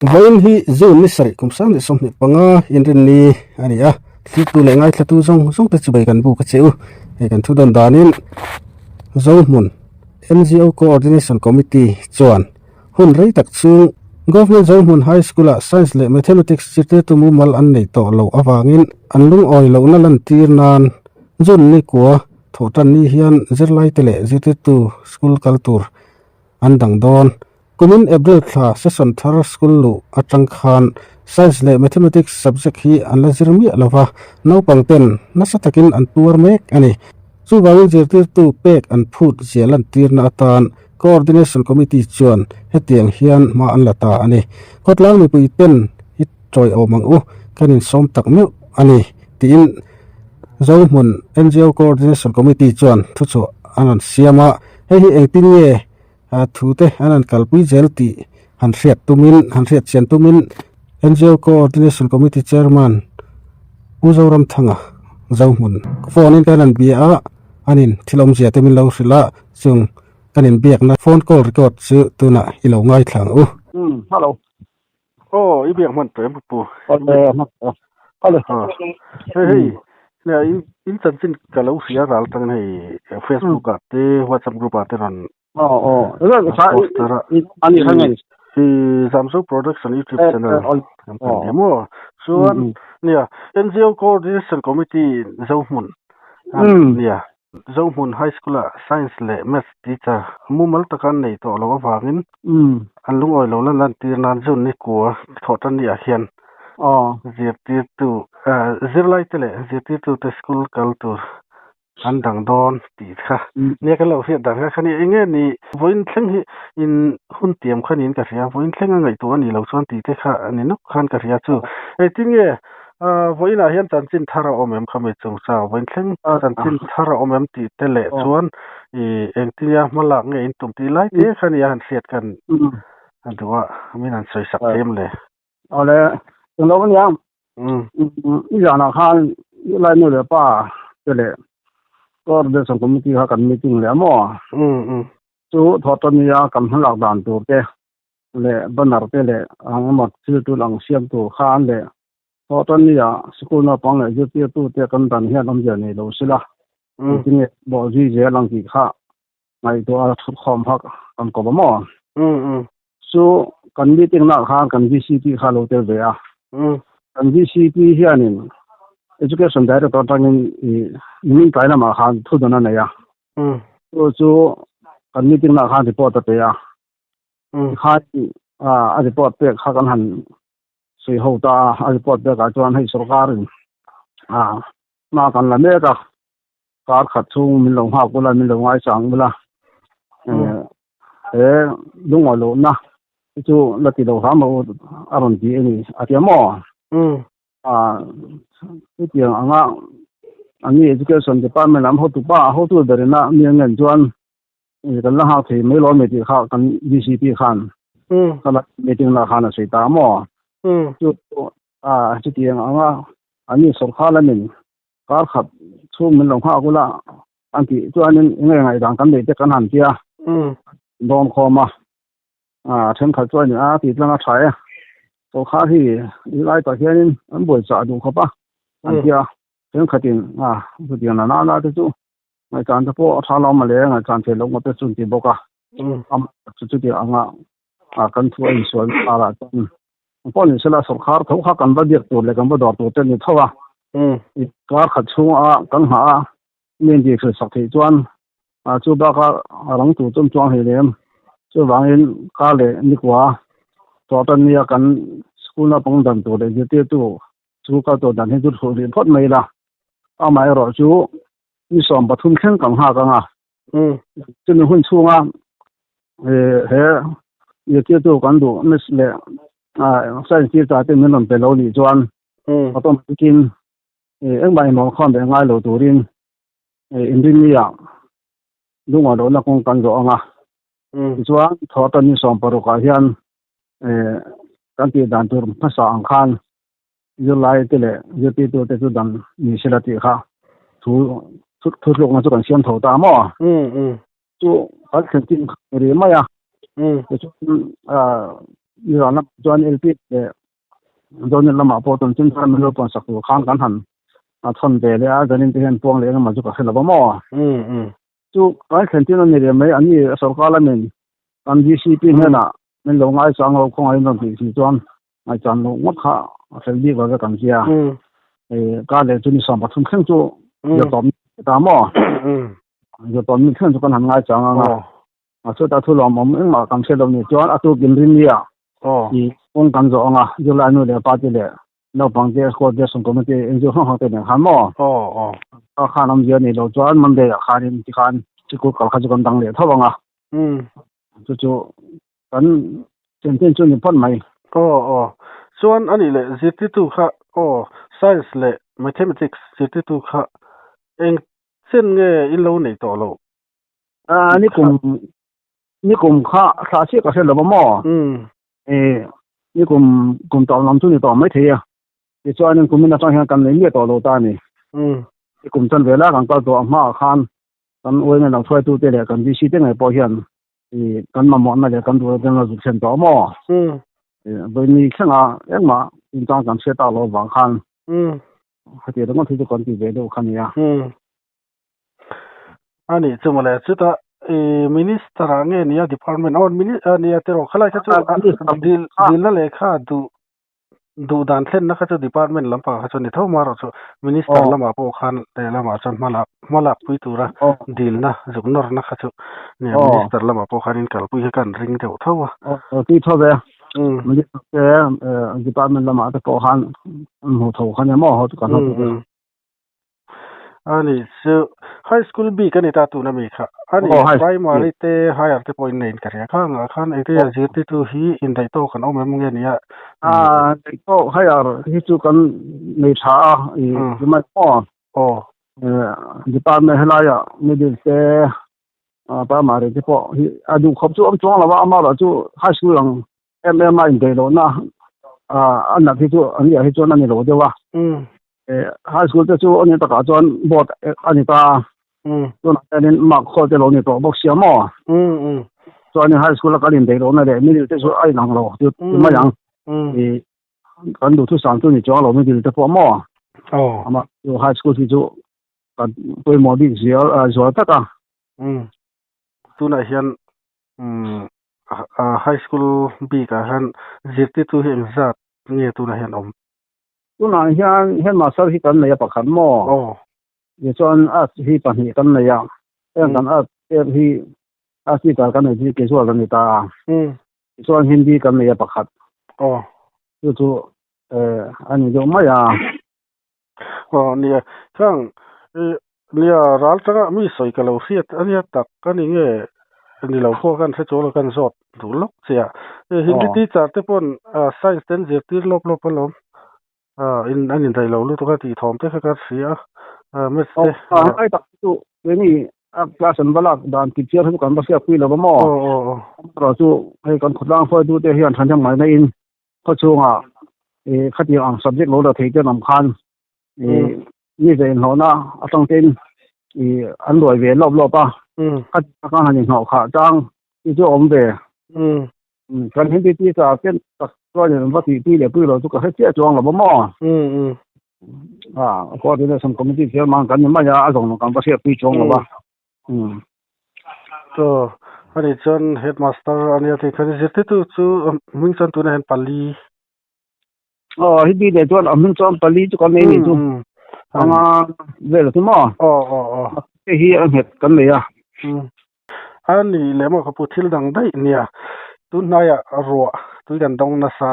Vain hi zone ni sari kum sang ni som ni panga in rin ni ani a ti tu le ngai thatu zong zong te chu bai kan bu ka cheu he kan thu don danin zo mun NGO coordination committee chuan hun rei tak chu government zo mun high school a science le mathematics chite tu mu mal an nei to lo awangin an lung oi lo na lan tir nan zon ni ko thotan ni hian zirlai tele zite tu school culture an dang don kumin April thla session thar school lu atang khan science le mathematics subject hi an la zirmi alawa no pangten nasa takin an tur mek ani chu bawi zirtir tu pek an phut zialan tirna atan coordination committee chuan hetiang hian ma an lata ani kotlang mi pui pen hit troi omang u kanin som tak mi ani tin zo mun NGO coordination committee chuan thu chu anan siama hei engtin nge thu te anan kalpui zelti han riat chen tumin NGO coordination committee chairman uzoram thanga zo mun phone in kanan bia anin thilom zia te min lo rila chung kanin biak na phone call record chu tuna ilo ngai thlang u Hello. I biak man pre pu Hello. hey na in chin kalau sia ral tang nei Facebook te WhatsApp group ate ran Ani hangen. Samsung Production YouTube channel mo so nia NGO coordination committee zomun nia zomun high school science le math teacher mumal takan nei to lo wangin anlung oi lo lan tir nan zun ni ko thotan ni a hian zirtir tu zirlai tele zirtir tu te school culture andang don ti kha ne ka lo sia dang kha ni enge ni voin thleng hi in hun tiam khanin ka ria voin thleng ngai tu ani lo chuan ti te kha ani no khan ka ria chu e tinge voin a hian chan chin thara omem khame chung sa voin thleng chan chin thara omem ti tele chuan e engtia mala nge in tum ti lai te khani an siat kan anduwa min an soi sak them le ole lo ban yang ya na khan lai no le pa tele coordination committee ha kan meeting le mo chu thoton ya kan halak dan tu te le banar te le ang ma chu tu lang siam tu khan le thoton ya school na pang le ju tu te kan dan hian om ja nei lo sila tinge bo ji je lang ki kha mai to a khom hak kan ko ba mo so kan meeting na kha kan VCP kha lo te ve a kan VCP hianin education director tangin min kaina ma khan thu dona na ya so chu kan meeting na khan report ta ya kha a report pe kha kan han sei ho ta a report pe ka chuan hei sarkar ma kan la me ka kar khat chung min lo ha ko la min lo ngai chang bula lung wa lo na chu la ti lo ha mo aron ti ani atia mo tiang anga ani education department am ho tu darina mi ngen chuan kan la ha the me lo me ti kha kan VCP khan kan meeting la khana sei ta mo chu tiang anga ani sarkar la min kar khat chung min lo ha ko la anti chuan ngai dang kan de te kan han tia don khoma then khat chuan ti tlanga thai so kha hi lai ta hian an boi cha du kha pa an tia then khatin bu dia na te chu ngai chan ta po tha lo ma le ngai chan the lo ma te chun ti boka am chu ti anga kan thu ai so ala pon ni sala sarkar tho kha kan ba dir tu le kan ba dor tu te ni thawa ka khat chu kan ha men di se sak thei chuan chu ba ka rang tu chum chuang he lem chu wangin ka le ni kwa to tan ni kan school na pang dan tu le je te tu chu ka to dan he chu thu ri thot mai la a mai ro chu ni som pathum khen kan ha ka nga chu ni hun chu nga he ye te tu kan du mes le sai ti ta te men on pe lo ni chuan atom kin eng bai mo khon de ngai lo tu rin indin ni ya lunga lo na kong kan zo anga chuan thotan ni som paru ka hian kan ti dan tur phasa ang khan July tele yepi to te dan ni sila ti kha thu lo nga chu kan siam tho ta mo chu al khen tin ri ma ya chu นี่เรานับจวนเอลพีโดนละมาพอตอนจุนทานมันรู้ปนสักตัวข้างกันหันทนเดเลยตอนนี้ที่เห็นพวงเลยมาจุกขึ้นแล้วบ่จุกไอ้เข็นที่นั่นนี่ไม่อันนี้สกอละมันอันดีซีพีเนี่ยนะมันลงไอ้จังเราคงไอ้นั่นที่จวนไอ้จังลงวัดข้าเสร็จดีก็จะกันเสียก็เลยจุนี่สองปฐมเครื่องจุจะตอมตามอ่ะจะตอมเครื่องจุกันหันไอ้จังอ่ะสุดท้ายทุลอมมันมาคำเสด็จนี่จวนตุกินริมเนี่ยอีองค์การจงอยู่แล้วนู่นเลยปาร์ตี้เลยเราบางทีก็เดี๋ยวส่งคอมเมนต์เอ็นจีโอห้องเต็มหันมาข้าน้ำเยอะนี่เราจวนมันเดียข้านี่ที่ข้าที่กูกับข้าจะกันดังเลยเท่าไหร่จู่กันเช่นจุนี่พ้นไหมส่วนอันนี้เลยจิตตุค่ะscience เลย mathematics จิตตุค่ะเองเส้นเงยอินโลนี่ต่อโลนี่กลุ่มข้าเชื่อกับเส้นหรือบ่มั่วนี่กลุ่มต่อลำจุนี่ต่อไม่เทียที่ส่วนนึงกลุ่มนี้ต้องให้กันเลยเนี่ยต่อโลตานี่ที่กลุ่มจนเวลากันก็ตัวมาคันกันโอ้ยเนี่ยเราช่วยตู้เตะกันที่ชี้เตะไงพอเห็นกันมาหมดมาเลยกันตัวเป็นเราจุดเส้นต่อมั่วโดยมีแค่เอ็งมาอินทางกันเสียตาเราบางคันเขาเดี๋ยวต้องที่จะก่อนที่เวดูคันนี้อันนี้จะมาเลยจุดมินิสตร์เงี้ยนี่departmentนี่ที่เราขลายเขาจะดีลเลยค่ะดูด้านเส้นนะคะจะ department ลำปางเขาจะนี่เท่ามาเราจะมินิสตร์ลำมาพวกคันแต่ลำมาจนมาลับปุยตัวละดีลนะจุกนอร์นะคะจะเนี่ยมินิสตร์ลำมาพวกคันนี่กันปุยกันริงเดียวเท่าที่เท่าไหร่มันจะdepartment ลำมาแต่พวกคันหัวโถคันเนี่ยมั่วเขาตุกันเขาอันนี้จะhigh school Bกันนี่ตาตัวนั่นมีค่ะอันนี้ primary เตะ higher เตะ point 9กันเนี่ยข้างไอ้ที่จะติดตัวฮีอินไดโต้กันเอาแม่มึงเนี่ยโต้ higher ที่จุกันในชาที่มันdepartment ให้ไรไม่ได้เตะprimary ที่พอดูครบจุอ้อมจ้องแล้วว่ามาแล้วจุ high school หลัง MMA อินไดโต้นะอันนั้นที่จุอันนี้ที่จุนั่นนี่โหลเดียวว่าhigh school จะจู่อันนี้ตะการจวนบอดอันนี้ตาจวนอันนี้มักเขาจะลงนี่ตัวบอกเสียมั่วจวนนี้ high school แล้วก็เรียนเด็กลงนั่นแหละไม่ได้จะจู่ไอ้หนังเราจะไม่ยังกันดูทุกสามตัวนี่จ้าเราไม่ได้จะพอมั่วมาอยู่ high school ที่จู่กันตัวหมอดีเสียจวนตะกันตัวไหนเห็นhigh school B กันจิตที่ตัวเห็นจัดเนี่ยตัวไหนเห็นตัวนั้นเห็นมาสักที่กันเลยประคันมั่วอย่างส่วนที่ปัญหากันเลยเรื่องกันที่กันเลยที่เกี่ยวกันนี่ตาส่วนฮินดีกันเลยประคันจู่อันนี้就ไม่เนี่ยข้างเนี่ยร้านสักมีสอยกับเราเสียอันนี้ตักกันนี่เงี้ยนี่เราพวกกันเสียโจเรากันสดถูกล็อกเสียฮินดีที่จัดที่ปนscience เต็นเสียที่ลบพะล้มอันนี้ได้เราลูกตัวที่ทอมเตะกันเสียไม่เสียไอ้ตักจู่เดี๋ยวนี้คลาสนั้นเวลาด่านติดเชื้อทุกคนมาเสียคุยแล้วมั่วเราจู่ให้กันขุดล่างไฟดูเดี๋ยวเห็นทันจังไหนในอินเขาช่วงขัดยัง subject เราเราถือจะนำคันนี่จะเห็นหัวหน้าต้องเต้นอันรวยเวียนรอบป่ะขัดก็หันอย่างหัวขาจังที่จะอมเบกันเห็นที่จะเป็นตักก็อย่างว่าที่เดี๋ยวพี่เราทุกคนให้เสียจวงเราบ่มั่วก็ที่เราสังคมที่เสียมันกันยังไม่ยาส่งกันก็เสียพี่จวงเราป่ะก็อันนี้จน headmaster อันนี้ที่เขาจะติดตัวมึงจนตัวนั้นปาลีที่ดีเดี๋ยวจนมึงจนปาลีจุกันนี่จุเวลาที่มั่วที่อันเหตุกันเลยอันนี้เลยมันก็พูดที่ดังได้เนี่ยตุนนายรัวตุกันตรงนั้นซะ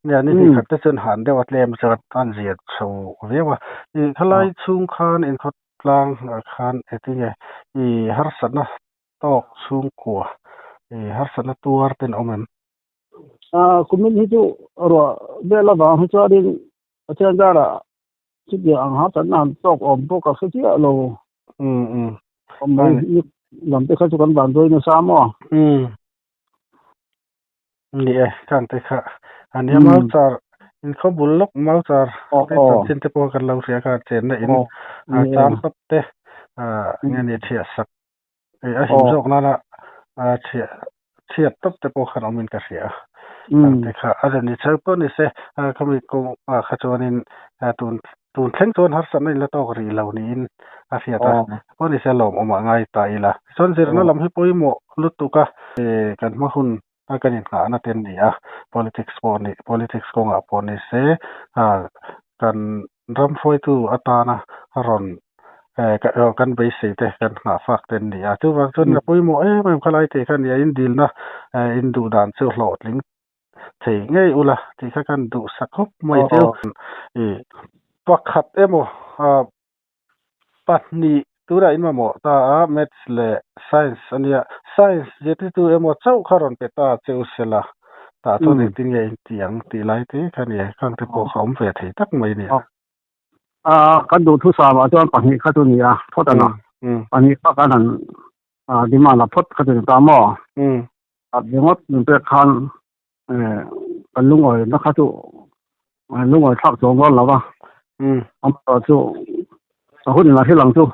เนี่ยนี่ที่ขัดเส้นหันเดี๋ยวเลมจะอันเสียโซ่เรียกว่าทลายชุงคานอินทดกลางคานที่ไงฮาร์สันนะตอกชุงกัวฮาร์สันนะตัวเป็นอมันคุณมิ้นที่จู่รัวเบลล์บางที่จู่ดิอาจารย์จ้าละที่เดียวอังฮาร์สันนั้นตอกอมพวกกับเสียโลไม่หลังจากเขาจุกันบานด้วยนะซ้ำนี่กันแต่ค่ะอันนี้มาจากอินเขาบุลล็อกมาจากแต่ตัดสินใจพอกันเราเสียการเจนได้อินจามตับเตะงานเทียสักหิมจอกนั่นละเทียตับแต่พอกันเอามินกระเสีย te kha adani chapa ni se kami ko kha chuanin tun thleng chuan har san nei la tawk ri lo ni in a fiata ko ni se lom oma ngai ta ila chuan zirna lam hi poimo lutuka kan ma hun kanin nga na ten ni a politics ko nga pon ni se kan ram foi tu atana ron kan base te kan nga fak ten ni a chu wang chun na poimo mai khalai te khan ya in dil na in du dan chu hlot ling thei ngei ula ti kha kan du sakhop mai chu pakhat emo patni tura in mamo ta maths le science ania science je tu emo chau kharon pe ta cheu sela ta chu ni tin ye tiang ti lai te khani khang te ko khom ve thei tak mai ni kan du thu sa ma chuan pahnih kha tu ni a photana pahnih kha kan han dima la phot kha tu ta mo dengot pe khan kan lungoi na kha tu lungoi thak chong gon lawa am to chu hun na hilang chu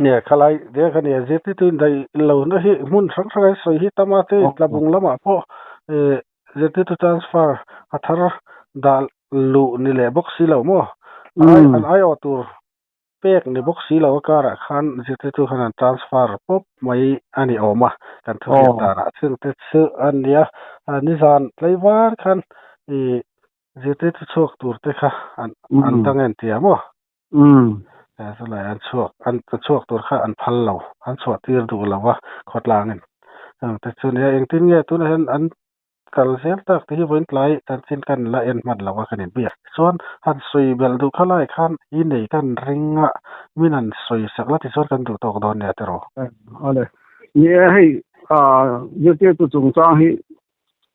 ne khalai de khani je tu dai lo na hi mun sang sang sai hi tamate tlabung lama po je tu transfer athar dal lu ni le box si lo mo ai o tur pek ni box si lo ka ra khan je tu khan transfer pop mai ani oma kan thu ta ra chung te chu ania ni zan leiwar khan je tu chok tur te kha an tangen ti amo so lai an chuak tur kha an phal lo an chuak tir du lawa khotlangin te chu ne eng tin nge tu an kal sel tak ti voin tlai tan chin kan la en mat lawa kan in bia chuan han sui bel du khalai khan i nei kan ringa minan sui sakla ti chuan kan du tok don ne tero ole ye hei ye te tu chung chang hi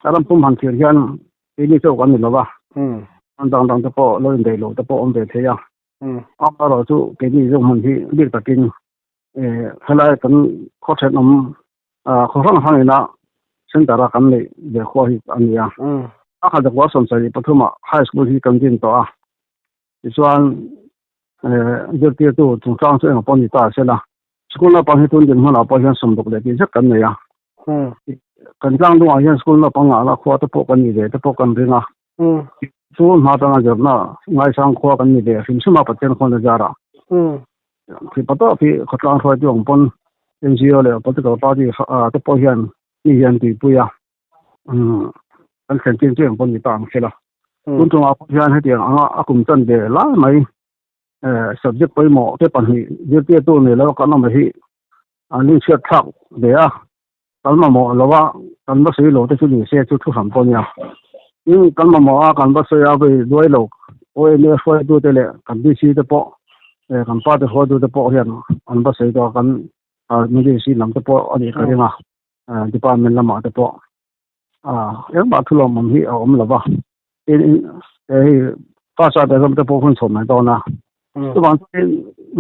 aram pum han thir hian ini chau kan ni lawa an dang te po lo in dei lo te po om de the ya ro chu ke ni jong han hi bir takin khalai kan khothen khorang hangina sentara kan le de kho hi ania kha da wa som sai pathuma high school hi kan din to a chuan je te tu chung chang chu pon ni ta se la school na pa hi tun din hana pa hian som dok le ti sak kan ne ya kan jang du a hian school na pa nga la kho ta po kan ni de ta po kan ringa chu ma ta na job na ngai sang kho kan ni de sim suma pa chen khon la jara thì bắt đầu thì khách hàng thôi thì ông pon NGO le bắt đầu bao nhiêu cái bảo hiểm đi hiện thì bây giờ anh xem trên trên pon đi tạm thế là cũng trong bảo hiểm hay tiền cũng chân để lá mấy subject bây mỏ cái phần thì cái tôi này là cái nào mà thì linh xét thắc để cái mà mỏ là cái bác sĩ lo cái chú lý sẽ chú thu hàng pon nha nhưng cái mà mỏ cái bác sĩ về đuôi lo ôi nếu phải đuôi đây là cái đi xí cái bộ kan pa te ho du te po hian an ba sei do kan mi si lam te po ani ka ringa department lama te po yang ba thulo mam hi om lawa in ka sa te ram te po khun chom na do na tu ban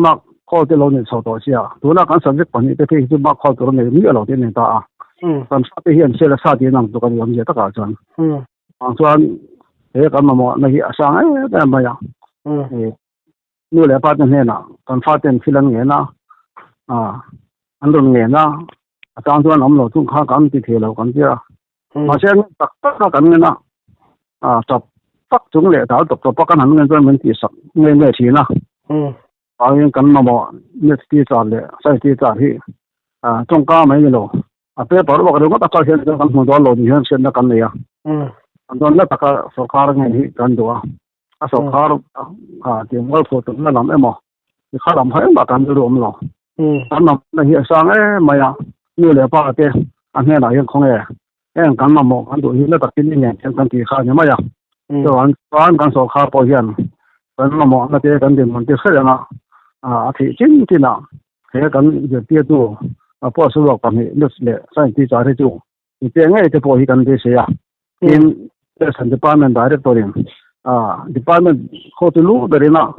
ma ko te lo ni so do sia tu na kan subject pani te pe tu ma ko to ne mi lo te ne ta kan sa te hian se la sa te nang to kan yam je ta ka chan chuan kan ma mo na hi asang ai ta ma ya nu le pa ten na kan fa ten filan nge na an run nge na atang chuan om lo chung kha kan ti the lo kan tia ma chen tak tak kan nge na chop tak chung le da tok tok kan han nge chuan men ti sak nge thi na yin kan ma mo ne ti cha le sai ti cha hi chung ka mai lo pe par wa ro ta ka chen kan mo do lo ni han chen na kan ne ya an don la ta ka sarkar nge hi kan do so khar tiền ngôi phụ tụng nó làm em mà thì khá làm hết mà cảm được lo anh làm này hiện sang ấy mà ya như là ba cái anh nghe nói không nghe em cảm mà một anh tụi nó tập kinh nghiệm em cần kỳ khá như mà ya rồi anh cần số khá bao nhiêu anh mà một cái cần tiền mình tiêu hết rồi thì chính thì nào thế cần việc tiêu tu bao số lượng cần nước lệ sai thì trả thế tu thì tiền ấy thì bao nhiêu cần thế gì in the department director department hotelu berina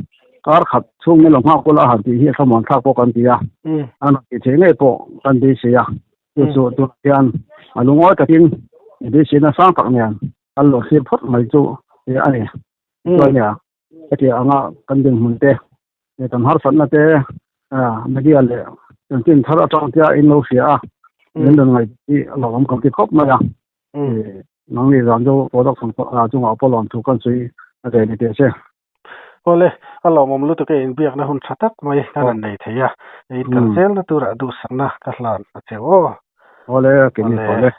kar khat chung ne lama ko la han ti hi samon tha ko kan tia an ti thenge po kan de se ya so to tian alungo ta tin de se na sang tak nian al lo se phot mai chu e ani to nya ti anga kan ding mun te e tam har san na te media le tin thara tang tia in lo sia nen dang ngai ti lo am kan ti khop ma ya nang ni ram jo product phun chung a polon thu kan chui a de ni te se ole alo mom lu to ke in biak na hun thatak mai kan nei theya in kan sel na tura du sakna ka hlan a che o ole ke ni ole